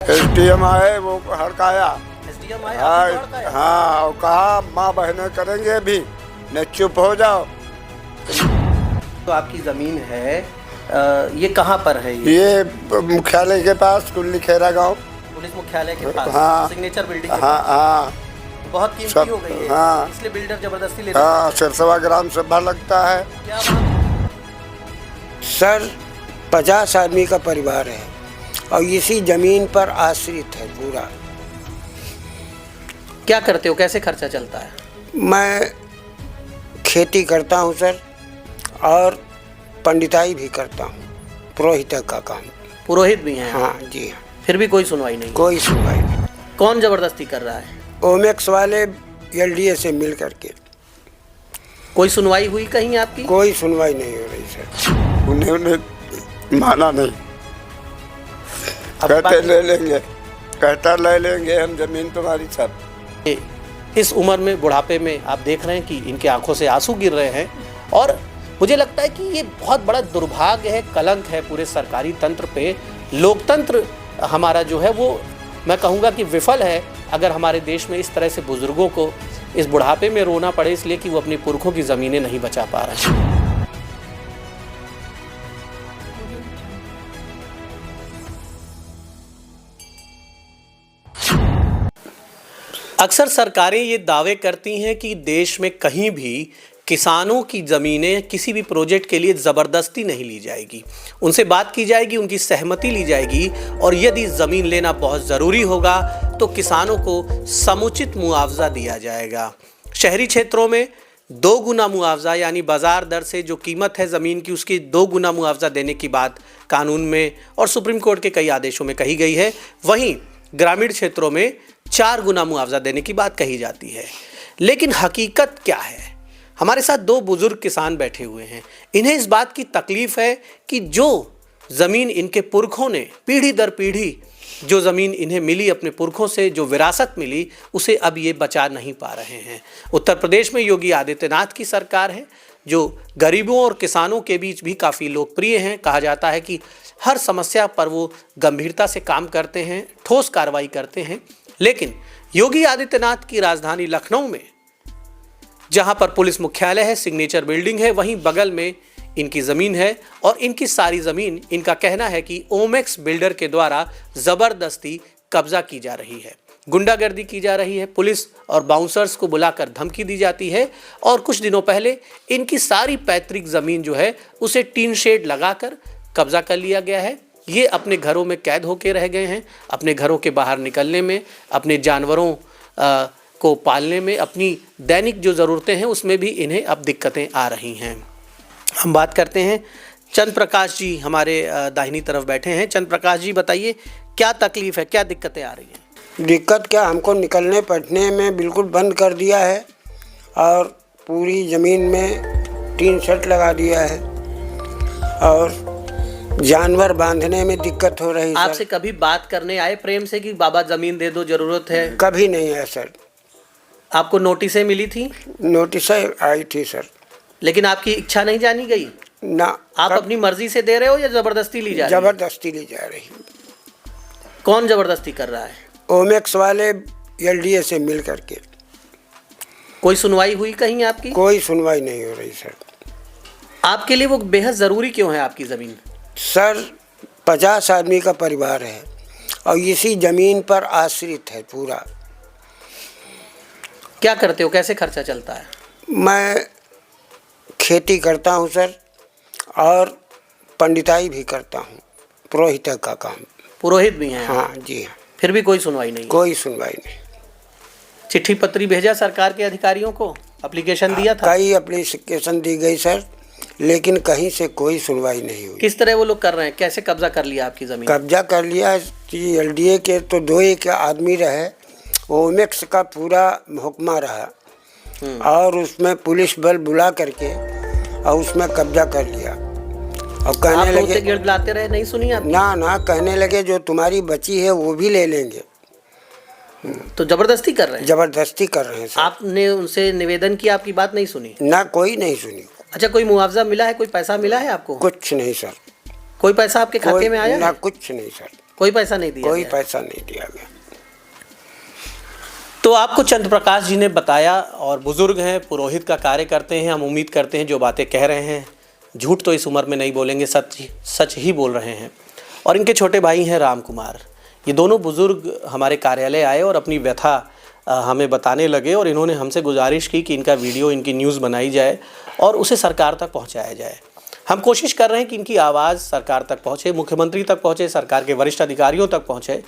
SDM आए, वो हड़काया। SDM आए, आपको हड़काया? हाँ, और कहा माँ बहनें करेंगे अभी, न चुप हो जाओ। तो आपकी ज़मीन है, ये कहाँ पर है? ये मुख्यालय के पास, कुल्ली खेरा गांव, पुलिस मुख्यालय के पास। हाँ। सिग्नेचर बिल्डिंग के हाँ पास। हाँ बहुत कीमती हो गई है। हाँ। इसलिए बिल्डर जबरदस्ती लेता हाँ, 7.25 ग्राम सभा लगता है। क्या बात? सर 50 आदमी का परिवार है और इसी जमीन पर आश्रित है पूरा। क्या करते हो, कैसे खर्चा चलता है? मैं खेती करता हूँ सर, और पंडिताई भी करता हूँ, पुरोहित का काम। पुरोहित भी हैं? हाँ जी हाँ। फिर भी कोई सुनवाई नहीं? कोई सुनवाई नहीं। कौन जबरदस्ती कर रहा है? ओमेक्स वाले एलडीए से मिल करके। कोई सुनवाई हुई कहीं आपकी? कोई सुनवाई नहीं हो रही सर। उन्हें माना नहीं, अब कहते ले लेंगे, कहता ले लेंगे हम जमीन तुम्हारी सब। इस उम्र में, बुढ़ापे में आप देख रहे हैं कि इनके आंखों से आंसू गिर रहे हैं, और मुझे लगता है कि ये बहुत बड़ा दुर्भाग्य है, कलंक है पूरे सरकारी तंत्र पे। लोकतंत्र हमारा जो है वो, मैं कहूँगा कि विफल है, अगर हमारे देश में इस तरह से बुजुर्गों को इस बुढ़ापे में रोना पड़े इसलिए कि वो अपनी पुरखों की ज़मीनें नहीं बचा पा रहे हैं। अक्सर सरकारें ये दावे करती हैं कि देश में कहीं भी किसानों की ज़मीनें किसी भी प्रोजेक्ट के लिए ज़बरदस्ती नहीं ली जाएगी। उनसे बात की जाएगी, उनकी सहमति ली जाएगी, और यदि ज़मीन लेना बहुत ज़रूरी होगा तो किसानों को समुचित मुआवजा दिया जाएगा। शहरी क्षेत्रों में 2 गुना मुआवजा, यानी बाज़ार दर से जो कीमत है ज़मीन की उसकी 2 गुना मुआवजा देने की बात कानून में और सुप्रीम कोर्ट के कई आदेशों में कही गई है। वहीं ग्रामीण क्षेत्रों में 4 गुना मुआवजा देने की बात कही जाती है। लेकिन हकीकत क्या है? हमारे साथ 2 बुजुर्ग किसान बैठे हुए हैं। इन्हें इस बात की तकलीफ़ है कि जो ज़मीन इनके पुरखों ने पीढ़ी दर पीढ़ी, जो ज़मीन इन्हें मिली अपने पुरखों से, जो विरासत मिली, उसे अब ये बचा नहीं पा रहे हैं। उत्तर प्रदेश में योगी आदित्यनाथ की सरकार है, जो गरीबों और किसानों के बीच भी काफ़ी लोकप्रिय हैं। कहा जाता है कि हर समस्या पर वो गंभीरता से काम करते हैं, ठोस कार्रवाई करते हैं। लेकिन योगी आदित्यनाथ की राजधानी लखनऊ में, जहां पर पुलिस मुख्यालय है, सिग्नेचर बिल्डिंग है, वहीं बगल में इनकी ज़मीन है, और इनकी सारी ज़मीन, इनका कहना है कि ओमेक्स बिल्डर के द्वारा ज़बरदस्ती कब्जा की जा रही है, गुंडागर्दी की जा रही है, पुलिस और बाउंसर्स को बुलाकर धमकी दी जाती है, और कुछ दिनों पहले इनकी सारी पैतृक ज़मीन जो है उसे टीन शेड लगाकर कब्जा कर लिया गया है। ये अपने घरों में कैद होकर रह गए हैं, अपने घरों के बाहर निकलने में, अपने जानवरों को पालने में, अपनी दैनिक जो ज़रूरतें हैं उसमें भी इन्हें अब दिक्कतें आ रही हैं। हम बात करते हैं, चंद्र प्रकाश जी हमारे दाहिनी तरफ बैठे हैं। चंद्र प्रकाश जी, बताइए क्या तकलीफ़ है, क्या दिक्कतें आ रही हैं? दिक्कत क्या, हमको निकलने पढ़ने में बिल्कुल बंद कर दिया है, और पूरी ज़मीन में टीन शेड लगा दिया है, और जानवर बांधने में दिक्कत हो रही है। आपसे कभी बात करने आए प्रेम से कि बाबा ज़मीन दे दो, ज़रूरत है? कभी नहीं है सर। आपको नोटिसें मिली थी? नोटिसें आई थी सर, लेकिन आपकी इच्छा नहीं जानी गई? ना। आप अपनी मर्जी से दे रहे हो या ज़बरदस्ती ली जा रही है? जबरदस्ती ली जा रही। कौन ज़बरदस्ती कर रहा है? ओमेक्स वाले एलडीए से मिल करके। कोई सुनवाई हुई कहीं आपकी? कोई सुनवाई नहीं हो रही सर। आपके लिए वो बेहद ज़रूरी क्यों है आपकी ज़मीन? सर 50 आदमी का परिवार है और इसी ज़मीन पर आश्रित है पूरा। क्या करते हो, कैसे खर्चा चलता है? मैं खेती करता हूँ सर, और पंडिताई भी करता हूँ, पुरोहित का काम। पुरोहित भी हैं? हाँ जी हाँ। फिर भी कोई सुनवाई नहीं? कोई सुनवाई नहीं। चिट्ठी पत्री भेजा सरकार के अधिकारियों को, एप्लीकेशन दिया था? कई एप्लीकेशन दी गई सर, लेकिन कहीं से कोई सुनवाई नहीं हुई। किस तरह वो लोग कर रहे हैं, कैसे कब्जा कर लिया आपकी ज़मीन? कब्जा कर लिया एलडीए के तो 2 एक आदमी रहे, ओमेक्स का पूरा हुक्मा रहा, और उसमें पुलिस बल बुला करके और उसमें कब्जा कर लिया, और कहने लगे, गिड़गिड़ाते रहे, नहीं सुनी आप? ना, कहने लगे जो तुम्हारी बची है वो भी ले लेंगे। तो जबरदस्ती कर रहे हैं? जबरदस्ती कर रहे हैं सर। आपने उनसे निवेदन किया, आपकी बात नहीं सुनी? ना, कोई नहीं सुनी। अच्छा, कोई मुआवजा मिला है, कोई पैसा मिला है आपको? कुछ नहीं सर। कोई पैसा आपके खाते में आया? ना, कुछ नहीं सर। कोई पैसा नहीं दिया कोई गया। पैसा नहीं दिया गया। तो आपको चंद्र प्रकाश जी ने बताया, और बुजुर्ग हैं, पुरोहित का कार्य करते हैं। हम उम्मीद करते हैं जो बातें कह रहे हैं झूठ तो इस उम्र में नहीं बोलेंगे, सच ही बोल रहे हैं। और इनके छोटे भाई हैं राम कुमार। ये दोनों बुजुर्ग हमारे कार्यालय आए और अपनी व्यथा हमें बताने लगे, और इन्होंने हमसे गुजारिश की कि इनका वीडियो, इनकी न्यूज़ बनाई जाए और उसे सरकार तक पहुंचाया जाए। हम कोशिश कर रहे हैं कि इनकी आवाज़ सरकार तक पहुंचे, मुख्यमंत्री तक पहुंचे, सरकार के वरिष्ठ अधिकारियों तक पहुंचे।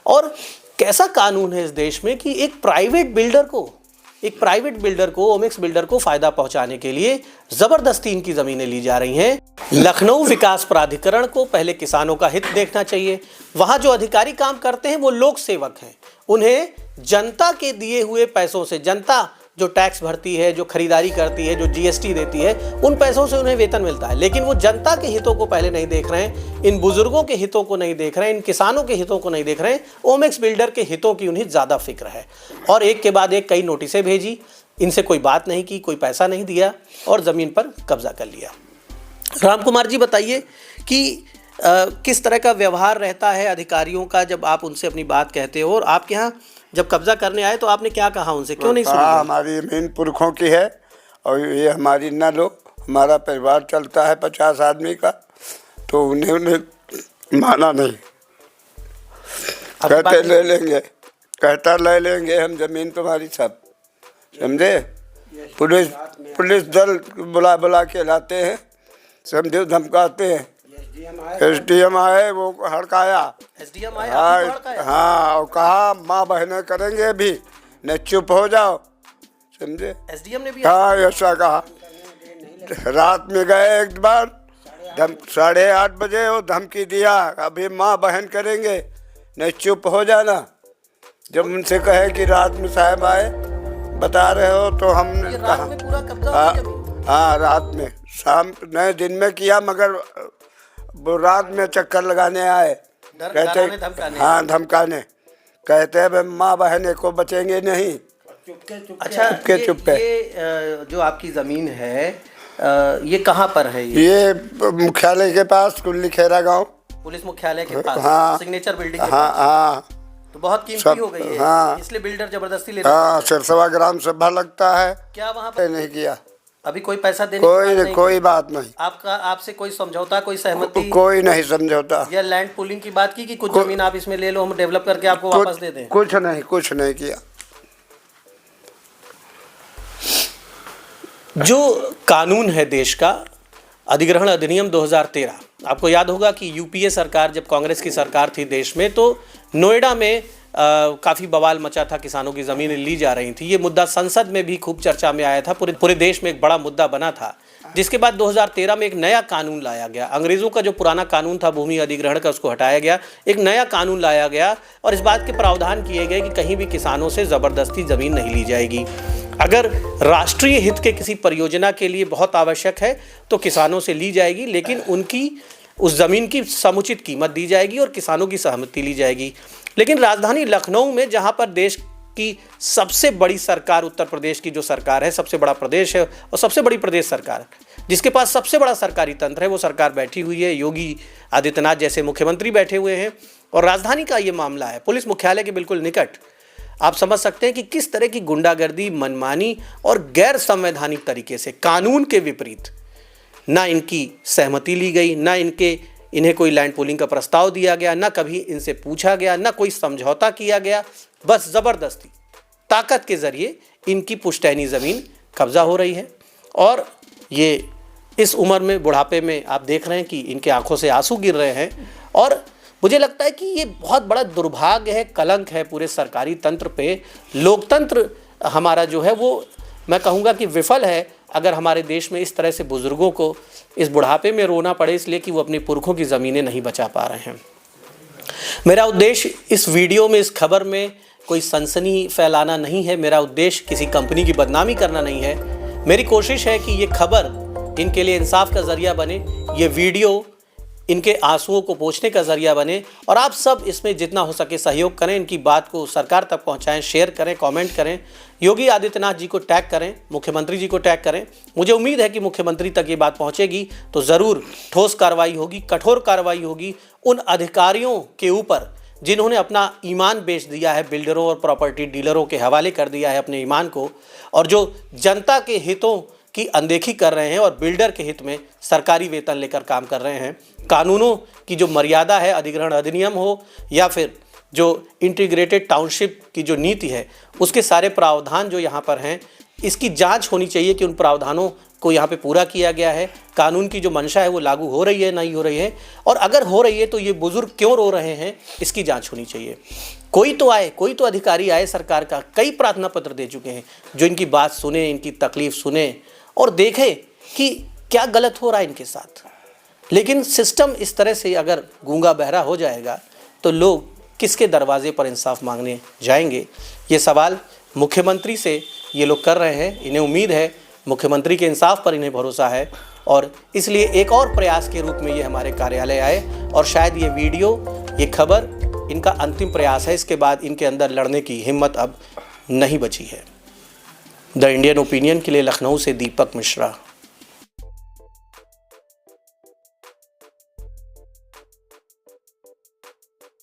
और कैसा कानून है इस देश में कि एक प्राइवेट बिल्डर को ओमेक्स बिल्डर को फ़ायदा पहुंचाने के लिए ज़बरदस्ती इनकी ज़मीनें ली जा रही हैं। लखनऊ विकास प्राधिकरण को पहले किसानों का हित देखना चाहिए। वहाँ जो अधिकारी काम करते हैं वो लोक सेवक हैं। उन्हें जनता के दिए हुए पैसों से, जनता जो टैक्स भरती है, जो खरीदारी करती है, जो जीएसटी देती है, उन पैसों से उन्हें वेतन मिलता है। लेकिन वो जनता के हितों को पहले नहीं देख रहे हैं, इन बुजुर्गों के हितों को नहीं देख रहे हैं, इन किसानों के हितों को नहीं देख रहे हैं। ओमेक्स बिल्डर के हितों की उन्हें ज़्यादा फिक्र है। और एक के बाद एक कई नोटिसें भेजी, इनसे कोई बात नहीं की, कोई पैसा नहीं दिया और ज़मीन पर कब्जा कर लिया। राम कुमार जी बताइए कि किस तरह का व्यवहार रहता है अधिकारियों का जब आप उनसे अपनी बात कहते हो, और आपके यहाँ जब कब्जा करने आए तो आपने क्या कहा उनसे, क्यों नहीं सुना? हमारी ज़मीन पुरखों की है और ये हमारी न लो। हमारा परिवार चलता है 50 आदमी का, तो उन्हें माना नहीं। कहते ले लेंगे, कहता ले लेंगे हम ज़मीन तुम्हारी सब, समझे। पुलिस दल बुला के लाते हैं, समझे, धमकाते हैं। SDM आए, वो हड़काया। SDM आए, आपको हड़काया? हाँ, और कहा माँ बहनें करेंगे अभी, न चुप हो जाओ, समझे। SDM ने भी हाँ, ऐसा कहा। रात में गए एक बार, 8:30 बजे वो धमकी दिया, अभी माँ बहन करेंगे, न चुप हो जाना। जब उनसे कहे कि रात में साहब आए, बता रहे हो, तो हमने रात में पूरा कब्जा हो गया। हाँ, रात में, शाम नहीं दिन में किया, मगर वो रात में चक्कर लगाने आए। कहते हाँ, धमकाने, कहते हैं माँ बहने को बचेंगे नहीं। अच्छा, चुपके ये जो आपकी ज़मीन है ये कहाँ पर है? ये मुख्यालय के पास, कुल्ली खेरा गांव, पुलिस मुख्यालय के पास। हाँ, सिग्नेचर बिल्डिंग के हाँ, पास। हाँ, तो बहुत कीमती हो गई है। हाँ, इसलिए बिल्डर जबरदस्ती ले रहा है। हाँ, 100 ग्राम सभा लगता है। क्या वहाँ पर नहीं किया, अभी कोई पैसा देने की बात नहीं? कोई बात नहीं। आपसे कोई समझौता, कोई सहमति? कोई नहीं समझौता। या लैंड पूलिंग की बात की कि कुछ जमीन आप इसमें ले लो, हम डेवलप करके आपको वापस दे दें? कुछ नहीं किया। जो कानून है देश का, अधिग्रहण अधिनियम 2013, आपको याद होगा कि यूपीए सरकार, जब कांग्रेस की सरकार थी देश में, तो नोएडा में काफ़ी बवाल मचा था, किसानों की ज़मीनें ली जा रही थी। ये मुद्दा संसद में भी खूब चर्चा में आया था, पूरे देश में एक बड़ा मुद्दा बना था। जिसके बाद 2013 में एक नया कानून लाया गया। अंग्रेज़ों का जो पुराना कानून था भूमि अधिग्रहण का, उसको हटाया गया, एक नया कानून लाया गया और इस बात के प्रावधान किए गए कि कहीं भी किसानों से ज़बरदस्ती ज़मीन नहीं ली जाएगी। अगर राष्ट्रीय हित के किसी परियोजना के लिए बहुत आवश्यक है तो किसानों से ली जाएगी, लेकिन उनकी उस ज़मीन की समुचित कीमत दी जाएगी और किसानों की सहमति ली जाएगी। लेकिन राजधानी लखनऊ में, जहाँ पर देश की सबसे बड़ी सरकार, उत्तर प्रदेश की जो सरकार है, सबसे बड़ा प्रदेश है और सबसे बड़ी प्रदेश सरकार, जिसके पास सबसे बड़ा सरकारी तंत्र है, वो सरकार बैठी हुई है। योगी आदित्यनाथ जैसे मुख्यमंत्री बैठे हुए हैं और राजधानी का ये मामला है, पुलिस मुख्यालय के बिल्कुल निकट। आप समझ सकते हैं कि किस तरह की गुंडागर्दी, मनमानी और गैर संवैधानिक तरीके से, कानून के विपरीत, ना इनकी सहमति ली गई, ना इन्हें कोई लैंड पूलिंग का प्रस्ताव दिया गया, ना कभी इनसे पूछा गया, ना कोई समझौता किया गया। बस ज़बरदस्ती, ताकत के ज़रिए इनकी पुश्तैनी ज़मीन कब्ज़ा हो रही है। और ये इस उम्र में, बुढ़ापे में, आप देख रहे हैं कि इनके आंखों से आंसू गिर रहे हैं। और मुझे लगता है कि ये बहुत बड़ा दुर्भाग्य है, कलंक है पूरे सरकारी तंत्र पे। लोकतंत्र हमारा जो है वो, मैं कहूँगा कि विफल है अगर हमारे देश में इस तरह से बुज़ुर्गों को इस बुढ़ापे में रोना पड़े इसलिए कि वो अपनी पुरखों की ज़मीनें नहीं बचा पा रहे हैं। मेरा उद्देश्य इस वीडियो में, इस खबर में कोई सनसनी फैलाना नहीं है। मेरा उद्देश्य किसी कंपनी की बदनामी करना नहीं है। मेरी कोशिश है कि ये खबर इनके लिए इंसाफ का ज़रिया बने। ये वीडियो इनके आंसुओं को पोंछने का जरिया बने और आप सब इसमें जितना हो सके सहयोग करें, इनकी बात को सरकार तक पहुंचाएं, शेयर करें, कमेंट करें, योगी आदित्यनाथ जी को टैग करें, मुख्यमंत्री जी को टैग करें। मुझे उम्मीद है कि मुख्यमंत्री तक ये बात पहुंचेगी तो ज़रूर ठोस कार्रवाई होगी, कठोर कार्रवाई होगी उन अधिकारियों के ऊपर जिन्होंने अपना ईमान बेच दिया है, बिल्डरों और प्रॉपर्टी डीलरों के हवाले कर दिया है अपने ईमान को, और जो जनता के हितों की अनदेखी कर रहे हैं और बिल्डर के हित में सरकारी वेतन लेकर काम कर रहे हैं। कानूनों की जो मर्यादा है, अधिग्रहण अधिनियम हो या फिर जो इंटीग्रेटेड टाउनशिप की जो नीति है, उसके सारे प्रावधान जो यहाँ पर हैं, इसकी जांच होनी चाहिए कि उन प्रावधानों को यहाँ पे पूरा किया गया है, कानून की जो मंशा है वो लागू हो रही है, नहीं हो रही है, और अगर हो रही है तो ये बुजुर्ग क्यों रो रहे हैं, इसकी जांच होनी चाहिए। कोई तो आए, कोई तो अधिकारी आए सरकार का, कई प्रार्थना पत्र दे चुके हैं, जो इनकी बात सुने, इनकी तकलीफ सुने और देखें कि क्या गलत हो रहा है इनके साथ। लेकिन सिस्टम इस तरह से अगर गूंगा बहरा हो जाएगा तो लोग किसके दरवाजे पर इंसाफ मांगने जाएंगे? ये सवाल मुख्यमंत्री से ये लोग कर रहे हैं। इन्हें उम्मीद है, मुख्यमंत्री के इंसाफ पर इन्हें भरोसा है, और इसलिए एक और प्रयास के रूप में ये हमारे कार्यालय आए, और शायद ये वीडियो, ये खबर इनका अंतिम प्रयास है। इसके बाद इनके अंदर लड़ने की हिम्मत अब नहीं बची है। द इंडियन ओपिनियन के लिए लखनऊ से दीपक मिश्रा।